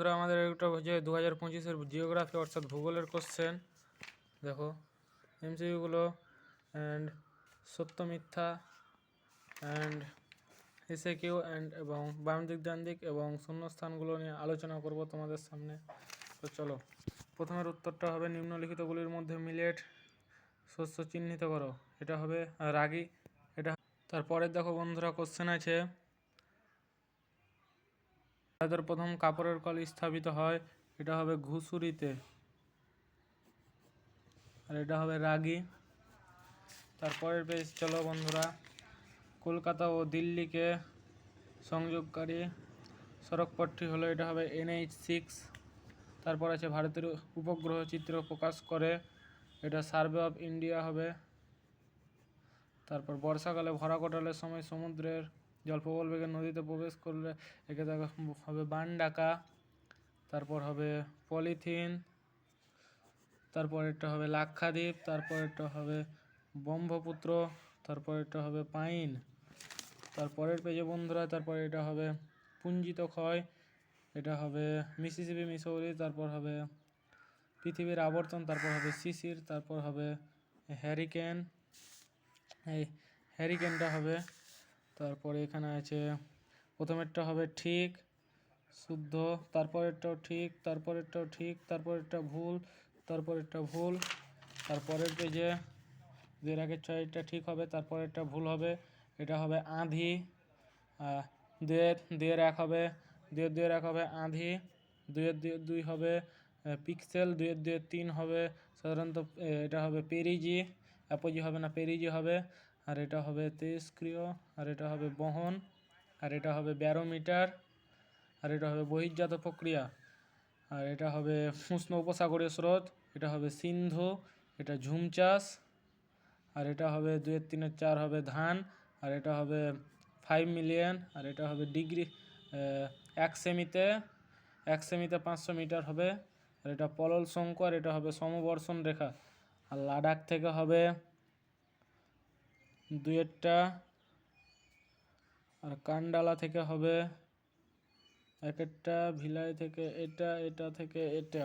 বন্ধুরা, আমাদের একটা হচ্ছে 2025-এর জিওগ্রাফি অর্থাৎ ভূগোলের কোশ্চেন। দেখো এমসিকিউগুলো অ্যান্ড সত্য মিথ্যা অ্যান্ড এসএকিউ অ্যান্ড এবং বাম দিক ডান দিক এবং শূন্যস্থানগুলো নিয়ে আলোচনা করব তোমাদের সামনে। তো চলো, প্রথমের উত্তরটা হবে নিম্নলিখিতগুলির মধ্যে মিলেট শস্য চিহ্নিত করো। এটা হবে রাগী। এটা তারপরে দেখো বন্ধুরা, কোশ্চেন আছে ভারতের প্রথম কাপড়ের কল স্থাপিত হয়। এটা হবে ঘুষুরিতে, আর এটা হবে রাগী। তারপরের পেজ চলো বন্ধুরা, কলকাতা ও দিল্লিকে সংযোগকারী সড়কপথটি হলো, এটা হবে NH6। তারপর আছে ভারতের উপগ্রহ চিত্র প্রকাশ করে, এটা সার্ভে অফ ইন্ডিয়া হবে। তারপর বর্ষাকালে ভরা কোটালের সময় সমুদ্রের জল প্রবল বেগে নদীতে প্রবেশ করলে একে হবে বান ডাকা। তারপর হবে পলিথিন। তারপর এটা হবে লাক্ষাদ্বীপ। তারপর এটা হবে ব্রহ্মপুত্র। তারপর এটা হবে পাইন। তারপরের পেজে বন্ধুরা, তারপর এটা হবে পুঞ্জিত ক্ষয়, এটা হবে মিসিসিপি মিসৌরি। তারপর হবে পৃথিবীর আবর্তন। তারপর হবে শিশির। তারপর হবে হ্যারিকেন, এই হ্যারিকেনটা হবে। তারপরে এখানে আছে প্রথমেরটা হবে ঠিক শুদ্ধ, তারপরেরটাও ঠিক, তারপরেরটাও ঠিক, তারপরেরটা ভুল, তারপরেরটা ভুল। তারপরের পেজে দুয়ের আগের ছয়টা ঠিক হবে, তারপরেরটা ভুল হবে। এটা হবে আঁধি। দুয়ের এক হবে, দুয়ের এক হবে আঁধি। দুয়ের দুই হবে পিক্সেল। দুয়ের তিন হবে সাধারণত এটা হবে পেরিজি। অ্যাপোজি হবে না, পেরিজি হবে। আর এটা হবে তেজস্ক্রিয়। আর এটা হবে বহন। আর এটা হবে ব্যারোমিটার। আর এটা হবে বহির্জাত প্রক্রিয়া। আর এটা হবে উষ্ণ উপসাগরীয় স্রোত। এটা হবে সিন্ধু। এটা ঝুম চাষ। আর এটা হবে দুয়ের তিনের চার হবে ধান। আর এটা হবে 5 মিলিয়ন। আর এটা হবে ডিগ্রি 1 সেমিতে 500 মিটার হবে। আর এটা পলল শঙ্কু। আর এটা হবে সমবর্ষণ রেখা। আর লাদাখ থেকে হবে দুয়েরটা। আর কান্ডালা থেকে হবে এক একটা, ভিলাই থেকে এটা, এটা থেকে এটা।